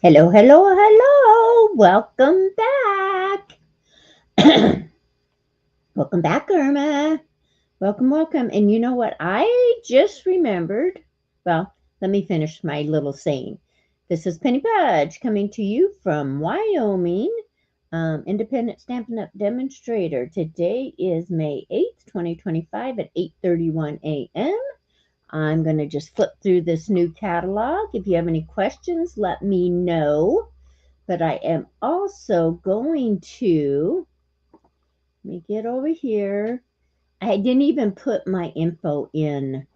Hello, hello, hello. Welcome back. Welcome back, Irma. Welcome, welcome. And you know what? I just remembered. Well, let me finish my little saying. This is Penny Pudge coming to you from Wyoming, Independent Stampin' Up! Demonstrator. Today is May 8th, 2025 at 8:31 a.m. I'm going to just flip through this new catalog. If you have any questions, let me know. But I am also going to, let me get over here. I didn't even put my info in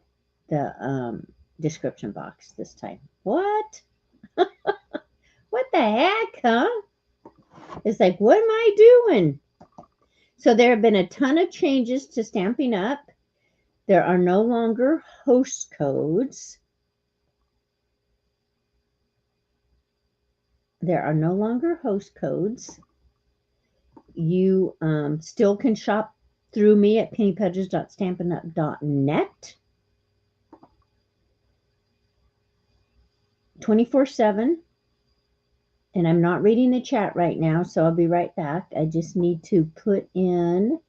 the description box this time. What? What the heck, huh? It's like, what am I doing? So there have been a ton of changes to Stampin' Up. There are no longer host codes. There are no longer host codes. You still can shop through me at pennypudges.stampinup.net 24/7. And I'm not reading the chat right now, so I'll be right back. I just need to put in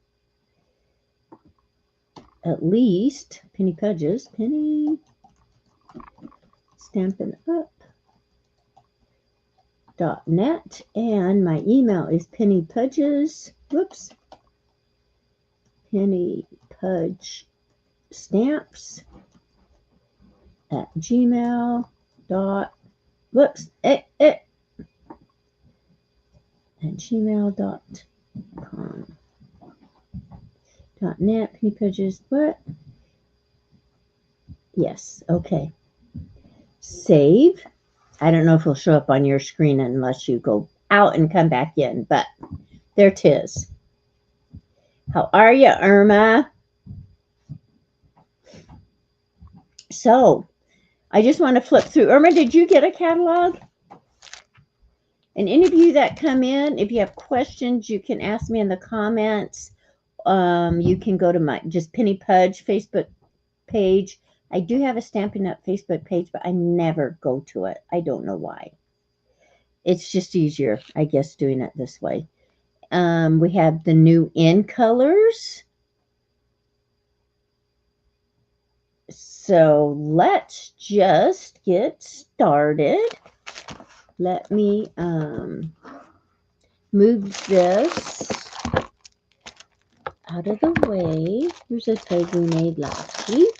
at least Penny Pudges, Penny Stampin' Up.net, and my email is pennypudges. Whoops. pennypudgestamps at gmail. Whoops. At gmail.com. .net, Penny Pudges, what? Yes, okay. Save. I don't know if it'll show up on your screen unless you go out and come back in, but there it is. How are you, Irma? So, I just want to flip through. Irma, did you get a catalog? And any of you that come in, if you have questions, you can ask me in the comments. You can go to my just Penny Pudge Facebook page. I do have a Stampin' Up! Facebook page, but I never go to it. I don't know why. It's just easier, I guess, doing it this way. We have the new in colors. So let's just get started. Let me move this out of the way. Here's a tag we made last week.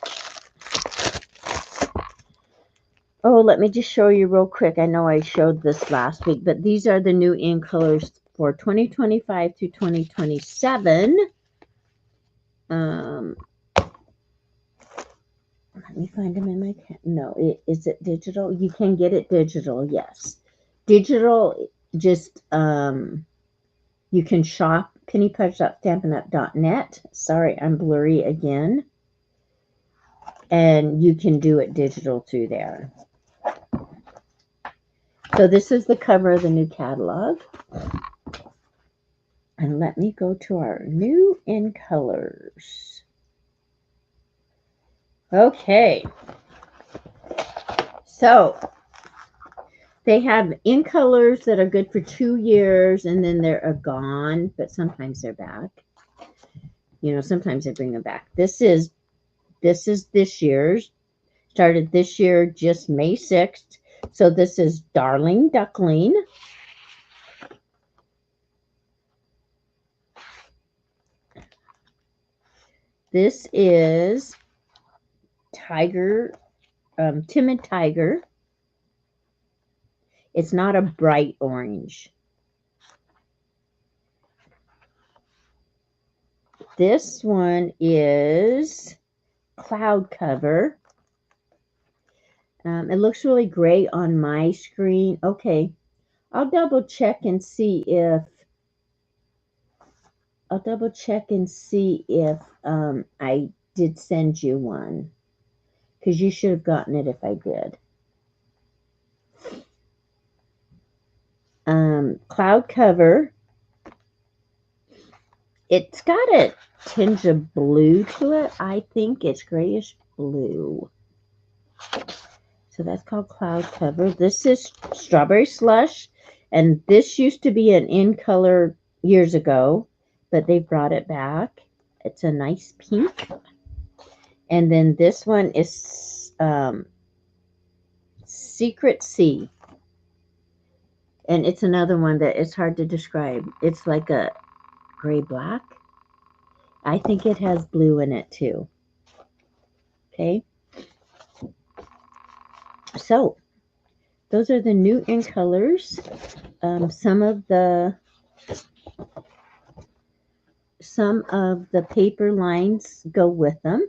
Oh, let me just show you real quick. I know I showed this last week, but these are the new in colors for 2025 through 2027. Let me find them in my no. Is it digital? You can get it digital. Yes, digital. Just you can shop pennypudge.stampinup.net. Sorry, I'm blurry again. And you can do it digital through there. So this is the cover of the new catalog. And let me go to our new in colors. Okay. So they have in colors that are good for 2 years and then they're gone, but sometimes they're back. You know, sometimes they bring them back. This is this year's. Started this year, just May 6th. So this is Darling Duckling. This is Tiger, Timid Tiger. It's not a bright orange. This one is Cloud Cover. It looks really great on my screen. Okay, I'll double check and see if I did send you one, because you should have gotten it if I did. Cloud Cover. It's got a tinge of blue to it. I think it's grayish blue. So that's called Cloud Cover. This is Strawberry Slush. And this used to be an in color years ago, but they brought it back. It's a nice pink. And then this one is Secret Sea. And it's another one that is hard to describe. It's like a gray-black. I think it has blue in it too. Okay. So those are the new in colors. Some of the paper lines go with them.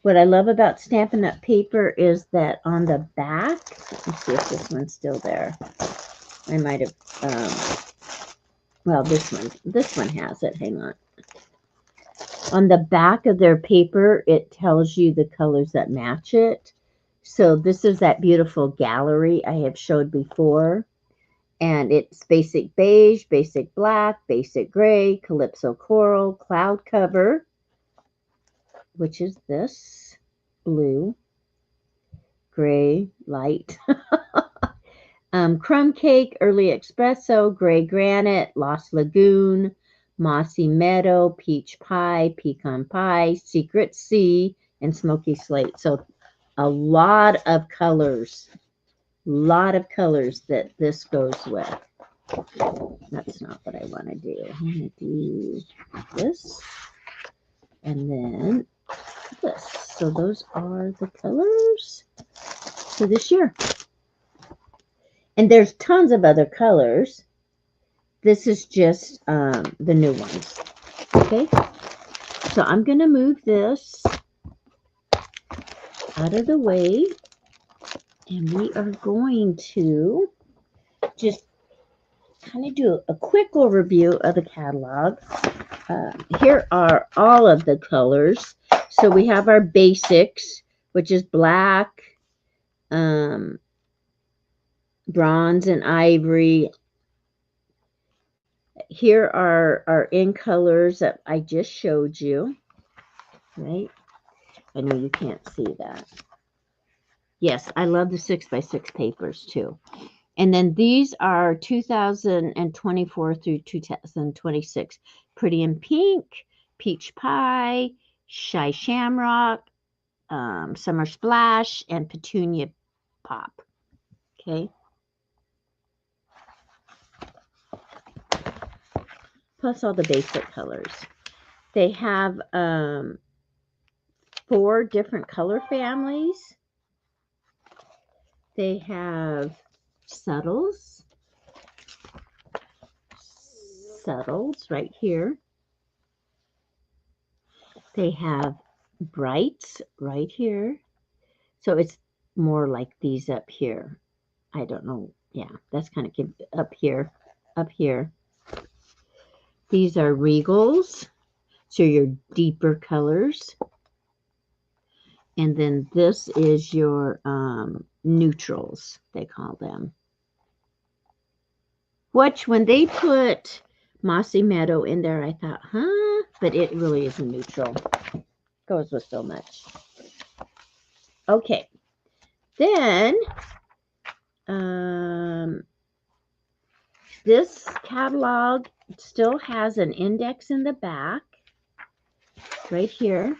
What I love about Stampin' Up! Paper is that on the back, let me see if this one's still there. I might have, well, this one has it. Hang on. On the back of their paper, it tells you the colors that match it. So this is that beautiful gallery I have showed before. And it's basic beige, basic black, basic gray, calypso coral, cloud cover, which is this, blue, gray, light, crumb cake, early espresso, gray granite, lost lagoon, mossy meadow, peach pie, pecan pie, secret sea, and smoky slate. So a lot of colors that this goes with. That's not what I want to do. I want to do this and then this. So those are the colors for this year. And there's tons of other colors. This is just the new ones. Okay. So I'm going to move this out of the way. And we are going to just kind of do a quick overview of the catalog. Here are all of the colors. So we have our basics, which is black, bronze, and ivory. Here are our in colors that I just showed you, right? I know you can't see that. Yes, I love the 6x6 papers too. And then these are 2024 through 2026. Pretty in Pink, Peach Pie, Shy Shamrock, Summer Splash, and Petunia Pop. Okay. Plus all the basic colors. They have 4 different color families. They have subtles right here. They have brights right here. So it's more like these up here. I don't know. Yeah, that's kind of up here. These are regals. So your deeper colors. And then this is your neutrals, they call them. Which, when they put Mossy Meadow in there, I thought, huh? But it really is a neutral. Goes with so much. Okay. Then, this catalog still has an index in the back, right here.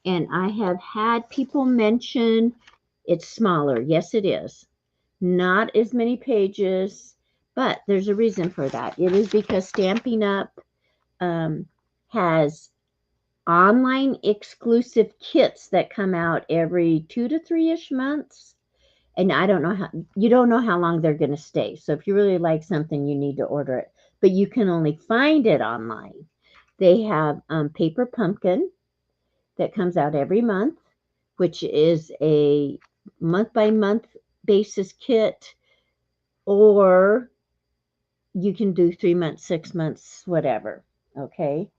And I have had people mention it's smaller. Yes, it is. Not as many pages, but there's a reason for that. It is because Stampin' Up! Has online exclusive kits that come out every 2 to 3-ish months. And I don't know how, you don't know how long they're going to stay. So if you really like something, you need to order it. But you can only find it online. They have Paper Pumpkin that comes out every month, which is a month-by-month basis kit, or you can do 3 months, 6 months, whatever, okay?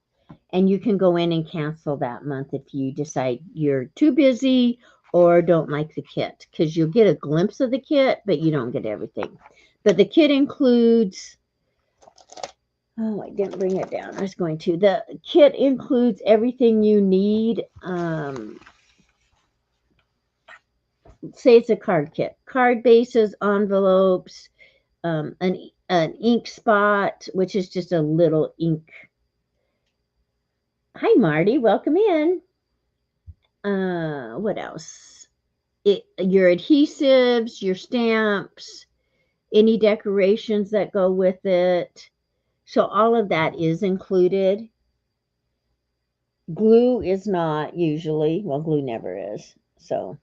And you can go in and cancel that month if you decide you're too busy or don't like the kit, because you'll get a glimpse of the kit, but you don't get everything. But the kit includes, oh, I didn't bring it down. I was going to. The kit includes everything you need. say it's a card kit. Card bases, envelopes, an ink spot, which is just a little ink. Hi, Marty. Welcome in. What else? Your adhesives, your stamps, any decorations that go with it. So all of that is included. Glue is not usually. Well, glue never is. So,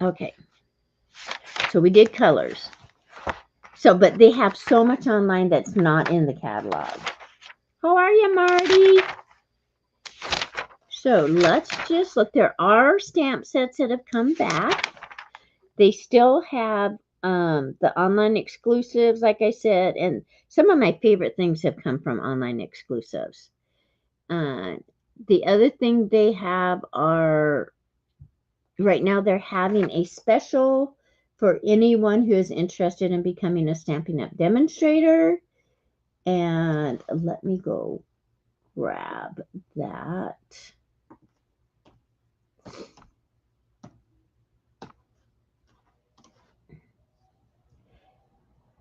okay. So we did colors. So, but they have so much online that's not in the catalog. How are you, Marty? So let's just look. There are stamp sets that have come back. They still have the online exclusives, like I said, and some of my favorite things have come from online exclusives. The other thing they have are, right now they're having a special for anyone who is interested in becoming a Stampin' Up! Demonstrator. And let me go grab that.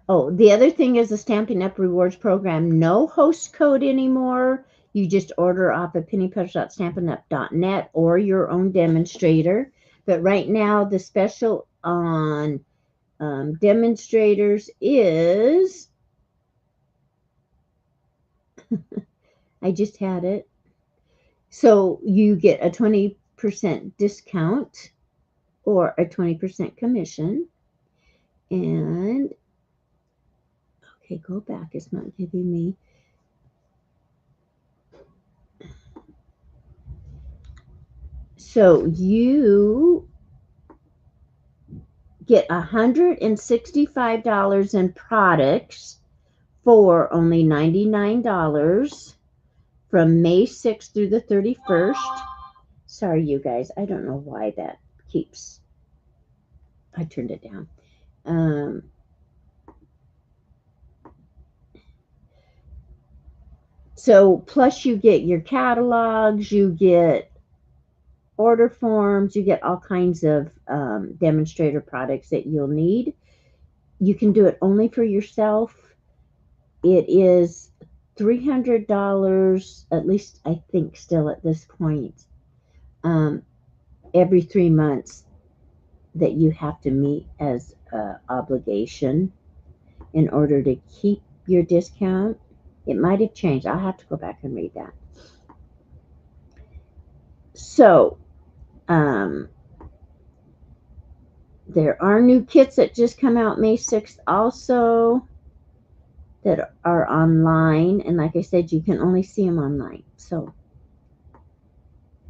Oh, the other thing is the Stampin' Up! Rewards program. No host code anymore. You just order off of pennypudge.stampinup.net or your own demonstrator. But right now, the special on demonstrators is, I just had it. So you get a 20% discount or a 20% commission. And, okay, go back. It's not giving me. So you get $165 in products for only $99 from May 6th through the 31st. Sorry, you guys. I don't know why that keeps. I turned it down. So plus you get your catalogs, you get order forms, you get all kinds of demonstrator products that you'll need. You can do it only for yourself. It is $300, at least I think still at this point, every 3 months that you have to meet as an obligation in order to keep your discount. It might have changed. I'll have to go back and read that. So, there are new kits that just come out May 6th also that are online. And like I said, you can only see them online. So,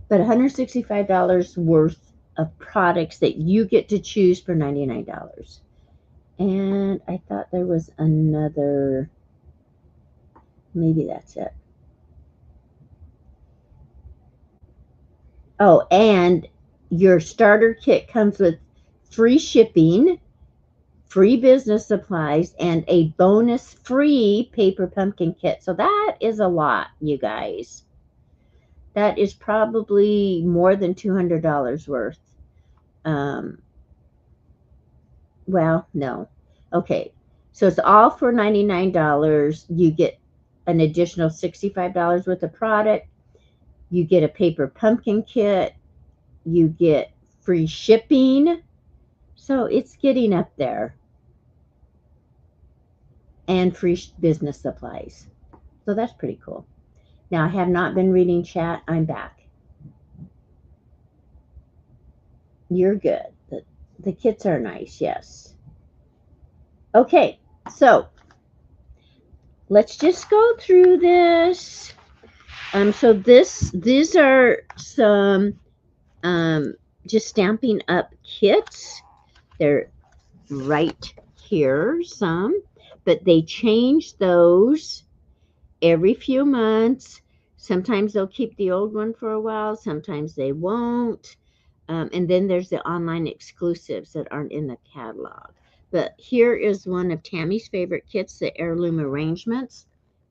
but $165 worth of products that you get to choose for $99. And I thought there was another, maybe that's it. Oh, and your starter kit comes with free shipping, free business supplies, and a bonus free paper pumpkin kit. So that is a lot, you guys. That is probably more than $200 worth. Well, no. Okay. So it's all for $99. You get an additional $65 worth of product. You get a paper pumpkin kit. You get free shipping. So it's getting up there. And free business supplies. So that's pretty cool. Now, I have not been reading chat. I'm back. You're good. The kits are nice, yes. Okay, so let's just go through this. So these are some just Stampin' Up kits. They're right here, some, but they change those every few months. Sometimes they'll keep the old one for a while, sometimes they won't. And then there's the online exclusives that aren't in the catalog. But here is one of Tammy's favorite kits, the heirloom arrangements.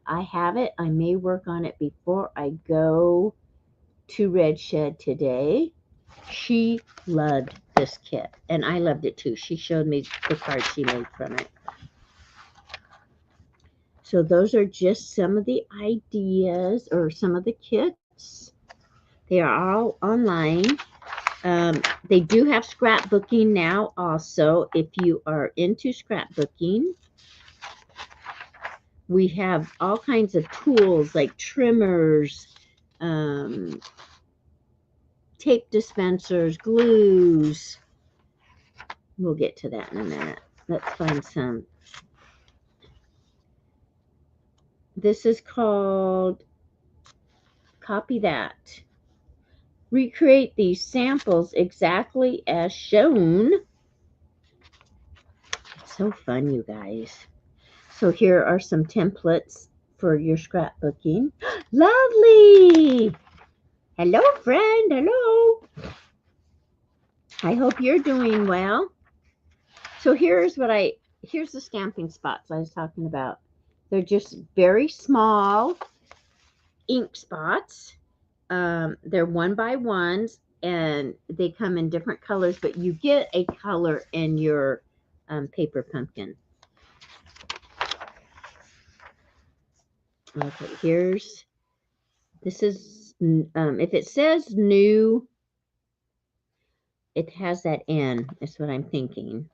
I have it. I may work on it before I go to Red Shed today. She loved this kit, and I loved it too. She showed me the cards she made from it. So those are just some of the ideas or some of the kits. They are all online. They do have scrapbooking now also. If you are into scrapbooking, we have all kinds of tools like trimmers, tape dispensers, glues. We'll get to that in a minute. Let's find some. This is called Copy That. Recreate these samples exactly as shown. It's so fun, you guys. So here are some templates for your scrapbooking. Lovely! Hello, friend. Hello. I hope you're doing well. So here's the stamping spots I was talking about. They're just very small ink spots. They're 1x1s, and they come in different colors, but you get a color in your paper pumpkin. Okay, this is, if it says new, it has that N. That's what I'm thinking.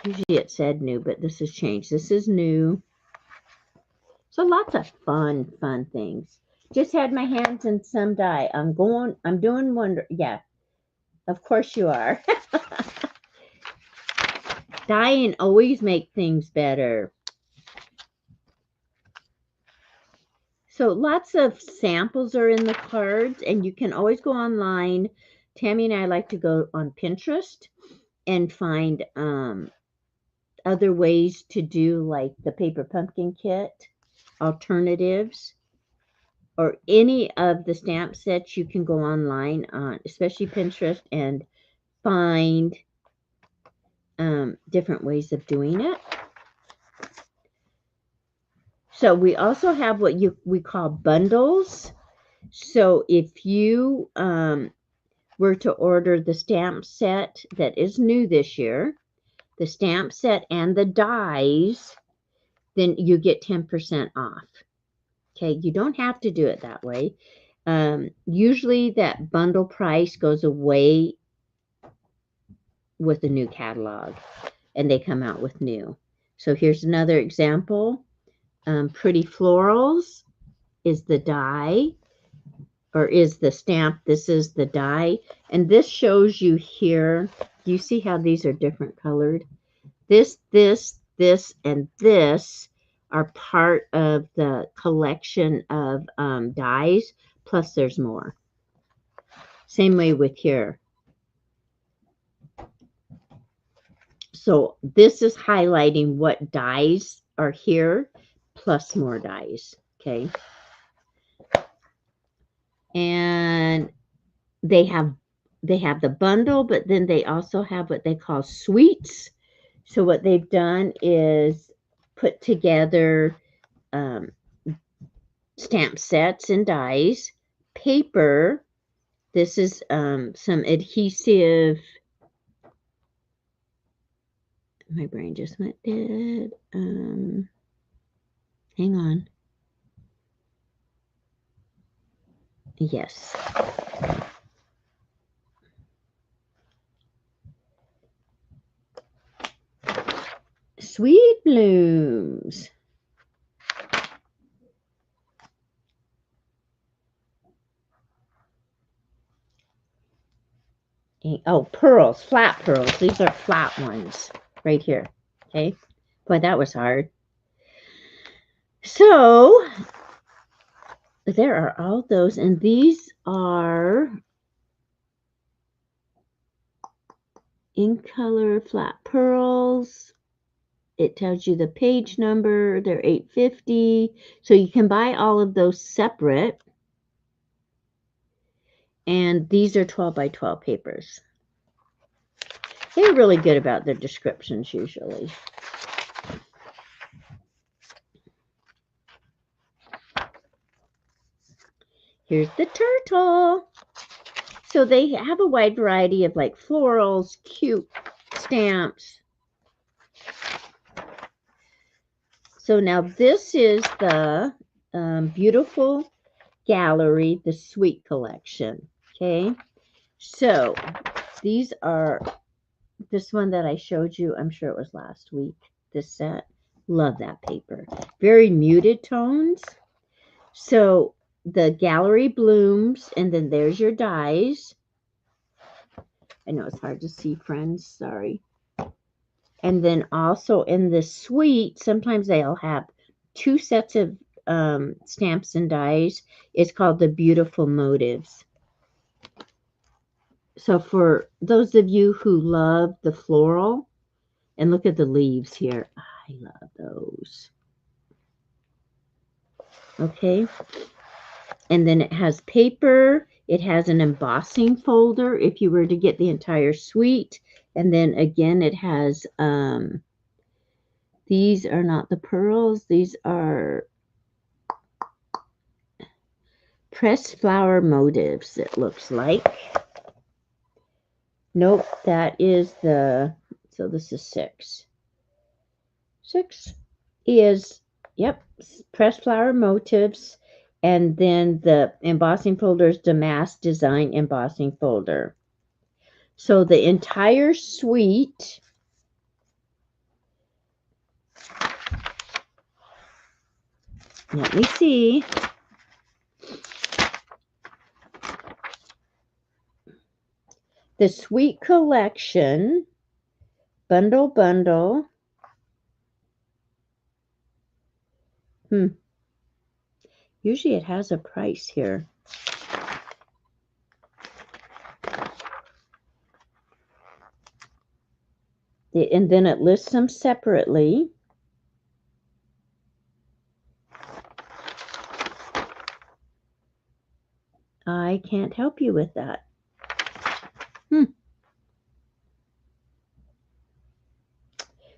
Usually it said new, but this has changed. This is new. So lots of fun things. Just had my hands in some dye. I'm doing wonder. Yeah, of course you are. Dyeing always make things better. So lots of samples are in the cards, and you can always go online. Tammy and I like to go on Pinterest and find other ways to do like the paper pumpkin kit, alternatives, or any of the stamp sets. You can go online on, especially Pinterest, and find different ways of doing it. So we also have what we call bundles. So if you were to order the stamp set that is new this year, the stamp set and the dies, then you get 10% off. Okay, you don't have to do it that way. Usually that bundle price goes away with the new catalog, and they come out with new. So here's another example. Pretty Florals is the die, or is the stamp. This is the die, and this shows you here. Do you see how these are different colored? This, and this are part of the collection of dies, plus there's more. Same way with here. So this is highlighting what dies are here, plus more dies, okay? And they have the bundle, but then they also have what they call suites. So what they've done is put together stamp sets and dies, paper. This is some adhesive. My brain just went dead. Hang on. Yes. Sweet blooms. Oh, pearls, flat pearls. These are flat ones right here. Okay. Boy, that was hard. So there are all those, and these are in color flat pearls. It tells you the page number. They're $8.50. So you can buy all of those separate. And these are 12x12 papers. They're really good about their descriptions usually. Here's the turtle. So they have a wide variety of like florals, cute stamps. So now this is the beautiful gallery, the sweet collection. Okay. So these are this one that I showed you. I'm sure it was last week. This set. Love that paper. Very muted tones. So the gallery blooms, and then there's your dies. I know it's hard to see, friends. Sorry. And then also in the suite, sometimes they'll have two sets of stamps and dies. It's called the Beautiful Motives. So for those of you who love the floral, and look at the leaves here. I love those. Okay. And then it has paper. It has an embossing folder if you were to get the entire suite. And then again, it has, these are not the pearls. These are pressed flower motives, it looks like. Nope, that is the, so this is 6. 6 is, yep, pressed flower motifs. And then the embossing folder is Damask Design Embossing Folder. So the entire suite let me see. The suite collection, bundle. Usually it has a price here. And then it lists them separately. I can't help you with that.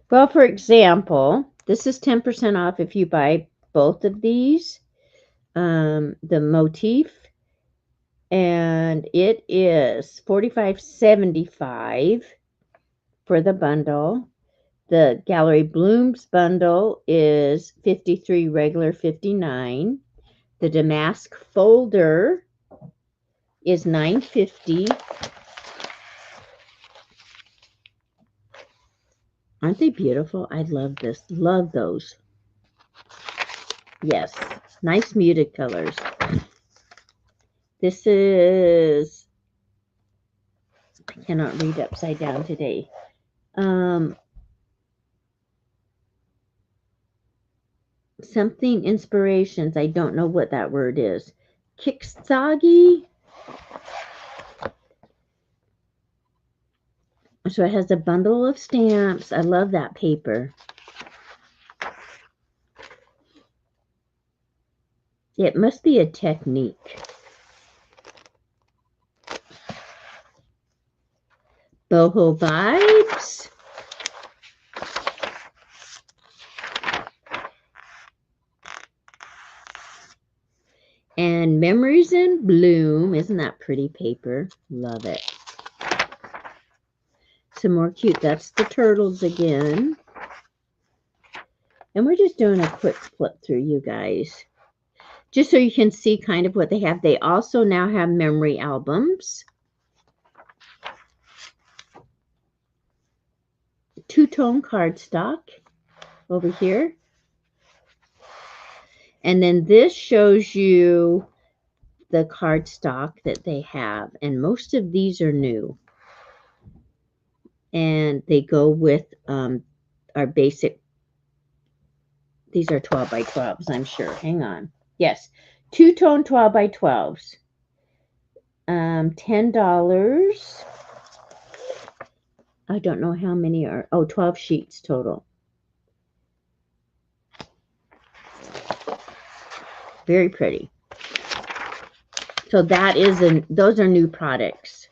Well, for example, this is 10% off if you buy both of these. The motif, and it is $45.75 for the bundle. The Gallery Blooms bundle is $53 regular, $59. The Damask folder is $9.50. Aren't they beautiful? I love this. Love those. Yes, nice muted colors. This is, I cannot read upside down today. Something inspirations. I don't know what that word is. Kiksagi. So it has a bundle of stamps. I love that paper. It must be a technique. Boho Vibes. And Memories in Bloom. Isn't that pretty paper? Love it. Some more cute. That's the turtles again. And we're just doing a quick flip through, you guys. Just so you can see kind of what they have. They also now have memory albums. Two-tone cardstock over here. And then this shows you the cardstock that they have. And most of these are new. And they go with our basic. These are 12 by 12s, I'm sure. Hang on. Yes. Two-tone 12 by 12s. $10. I don't know how many are. Oh, 12 sheets total. Very pretty. So that is those are new products.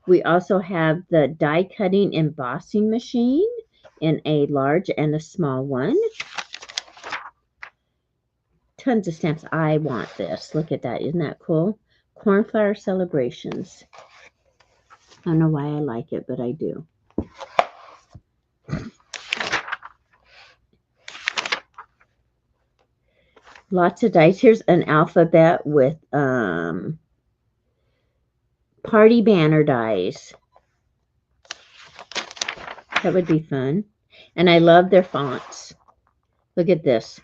We also have the die cutting embossing machine in a large and a small one. tons of stamps. I want this. Look at that. Isn't that cool? Cornflower celebrations. I don't know why I like it, but I do. Lots of dice. Here's an alphabet with party banner dies. That would be fun. And I love their fonts. Look at this.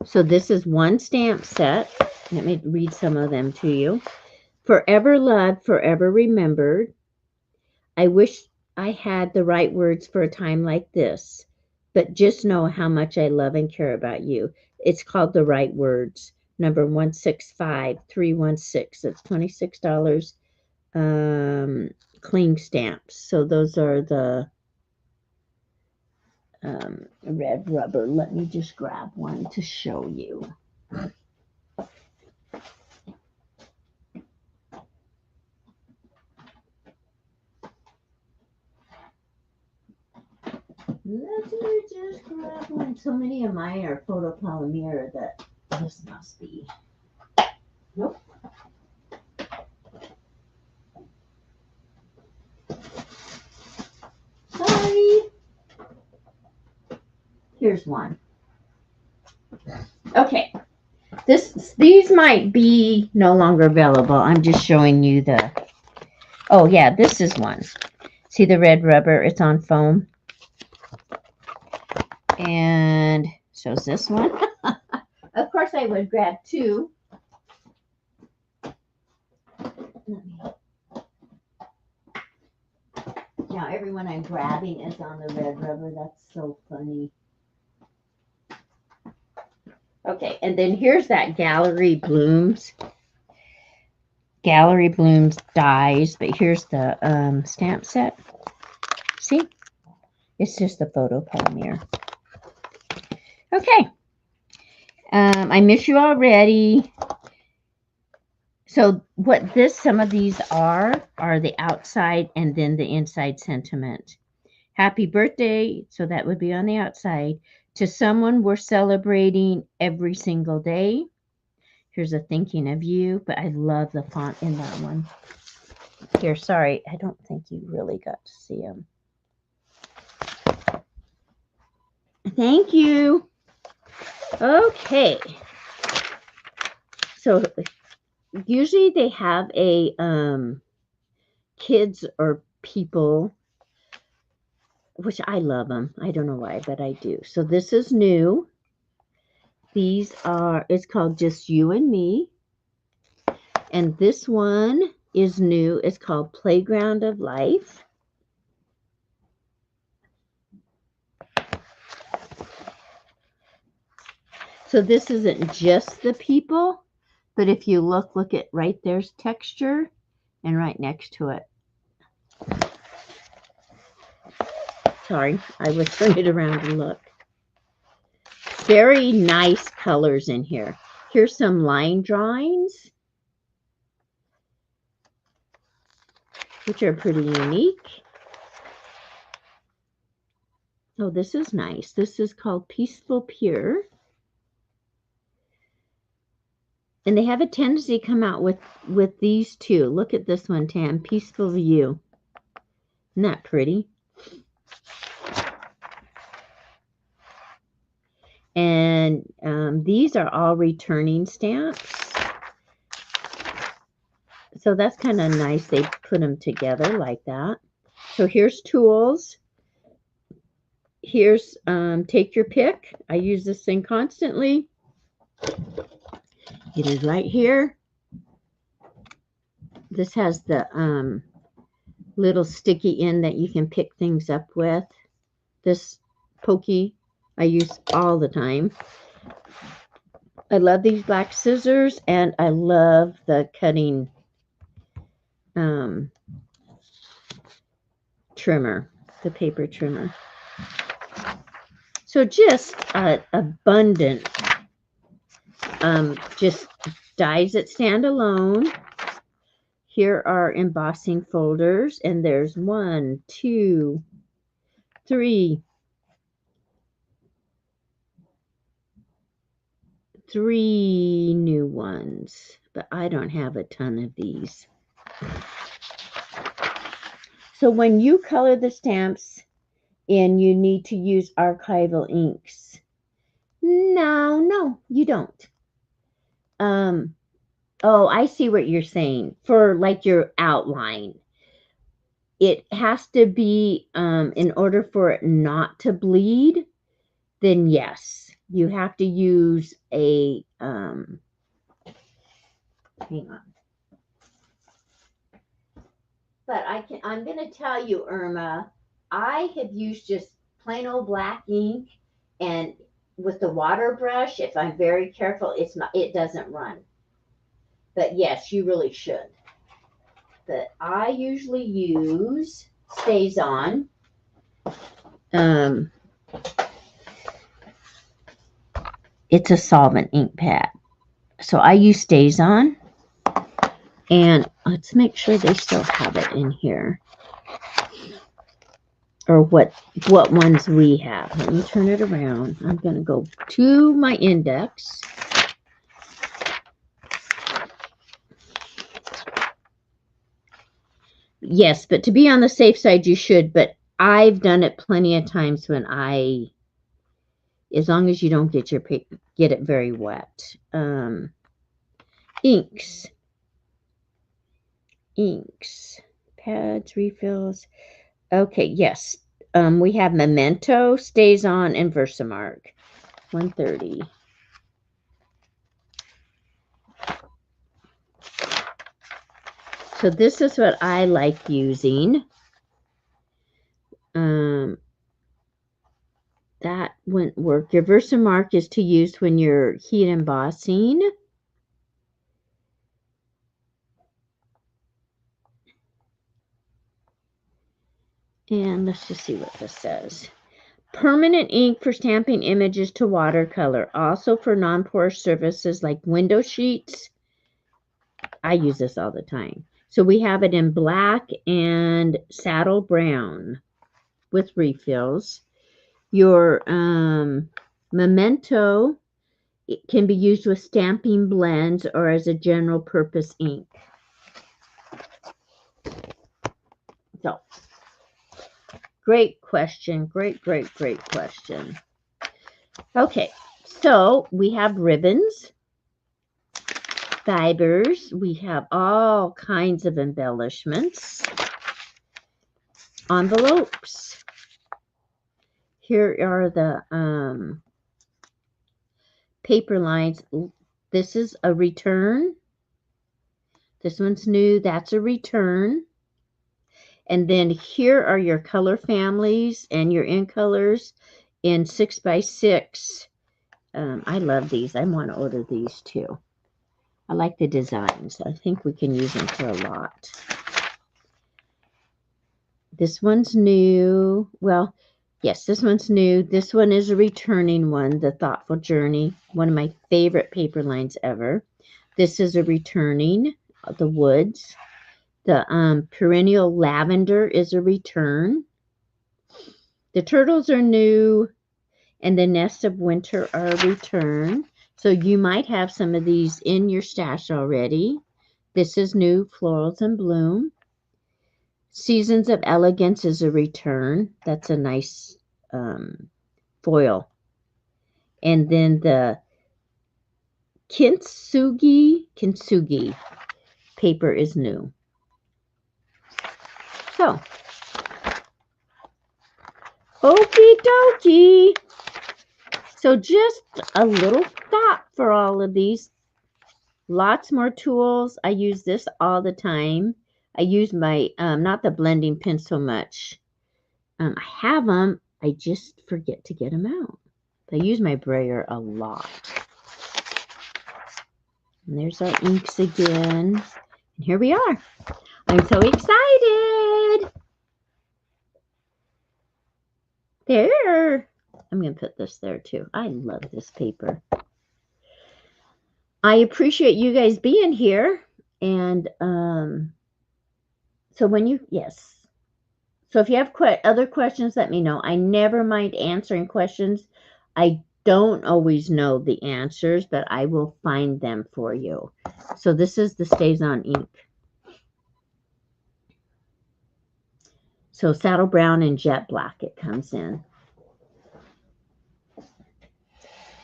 So this is one stamp set. Let me read some of them to you. Forever loved, forever remembered. I wish I had the right words for a time like this, but just know how much I love and care about you. It's called The Right Words, number 165316. It's $26 cling stamps. So those are the red rubber. Let me just grab one to show you. Let me just grab one. So many of mine are photopolymer that this must be. Nope. Sorry. Here's one. Okay. These might be no longer available. I'm just showing you the... Oh, yeah, this is one. See the red rubber? It's on foam. And so is this one. Of course, I would grab two. Now, everyone I'm grabbing is on the red rubber. That's so funny. Okay, and then here's that Gallery Blooms. Gallery Blooms dies, but here's the stamp set. See? It's just the photopolymer. Okay. I miss you already. So what some of these are the outside and then the inside sentiment. Happy birthday, so that would be on the outside, to someone we're celebrating every single day. Here's a thinking of you, but I love the font in that one. Here, sorry, I don't think you really got to see them. Thank you. Okay. So usually they have a kids or people, which I love them. I don't know why, but I do. So this is new. These are, it's called Just You and Me. And this one is new. It's called Playground of Life. So this isn't just the people, but if you look at right there's texture and right next to it. Sorry, I was turning it around and look. Very nice colors in here. Here's some line drawings, which are pretty unique. Oh, this is nice. This is called Peaceful Pure. And they have a tendency to come out with these two. Look at this one, Tam. Peaceful View. Isn't that pretty? And these are all returning stamps. So that's kind of nice. They put them together like that. So here's tools. Here's take your pick. I use this thing constantly. It is right here. This has the little sticky end that you can pick things up with. This pokey I use all the time. I love these black scissors, and I love the cutting trimmer, the paper trimmer. So just abundant, just dies that stand alone. Here are embossing folders, and there's 1, 2, 3, 3 new ones, but I don't have a ton of these. So when you color the stamps and you need to use archival inks, no, you don't. Oh, I see what you're saying. For like your outline, it has to be, in order for it not to bleed, then yes, you have to use a, hang on. But I'm going to tell you, Irma, I have used just plain old black ink, and with the water brush, if I'm very careful, it doesn't run. But yes, you really should. But I usually use Stays On. It's a solvent ink pad. So I use Stays On. And let's make sure they still have it in here. Or what ones we have. Let me turn it around. I'm going to go to my index. Yes, but to be on the safe side, you should. But I've done it plenty of times when as long as you don't get it very wet. Inks, pads, refills. Okay, yes. We have Memento, Stays On, and Versamark. 130. So this is what I like using. That wouldn't work. Your Versamark is to use when you're heat embossing. And let's just see what this says. Permanent ink for stamping images to watercolor. Also for non-porous surfaces like window sheets. I use this all the time. So we have it in black and saddle brown with refills. Your Memento, it can be used with stamping blends or as a general purpose ink. So, great question. Great question. Okay, so we have ribbons, fibers. We have all kinds of embellishments. Envelopes. Here are the paper lines. This is a return. This one's new. That's a return. And then here are your color families and your in colors in 6x6. I love these. I want to order these too. I like the designs. I think we can use them for a lot. This one's new. Well, yes, this one's new. This one is a returning one, the Thoughtful Journey. One of my favorite paper lines ever. This is a returning, the Woods. The Perennial Lavender is a return. The Turtles are new, and the Nest of Winter are a return. So you might have some of these in your stash already. This is new, Florals in Bloom. Seasons of Elegance is a return. That's a nice foil. And then the Kintsugi paper is new. So, okie dokie. So just a little thought for all of these. Lots more tools. I use this all the time. I use my, not the blending pen so much. I have them. I just forget to get them out. I use my brayer a lot. And there's our inks again. And here we are. I'm so excited. There. I'm going to put this there too. I love this paper. I appreciate you guys being here. And so when you, yes. So if you have other questions, let me know. I never mind answering questions. I don't always know the answers, but I will find them for you. So this is the Stays On ink. So saddle brown and jet black it comes in.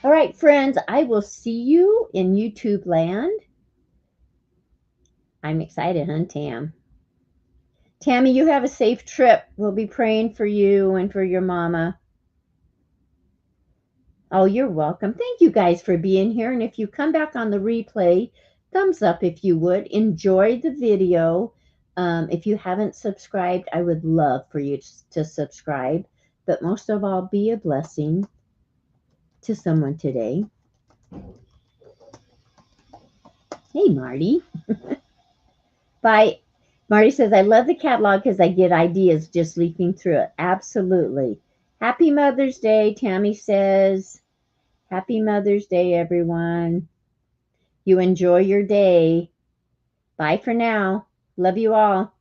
All right, friends, I will see you in YouTube land. I'm excited, huh, Tam? Tammy, you have a safe trip. We'll be praying for you and for your mama. Oh, you're welcome. Thank you guys for being here. And if you come back on the replay, thumbs up if you would. Enjoy the video. If you haven't subscribed, I would love for you to subscribe. But most of all, be a blessing to someone today. Hey, Marty. Bye. Marty says, I love the catalog because I get ideas just leafing through it. Absolutely. Happy Mother's Day, Tammy says. Happy Mother's Day, everyone. You enjoy your day. Bye for now. Love you all.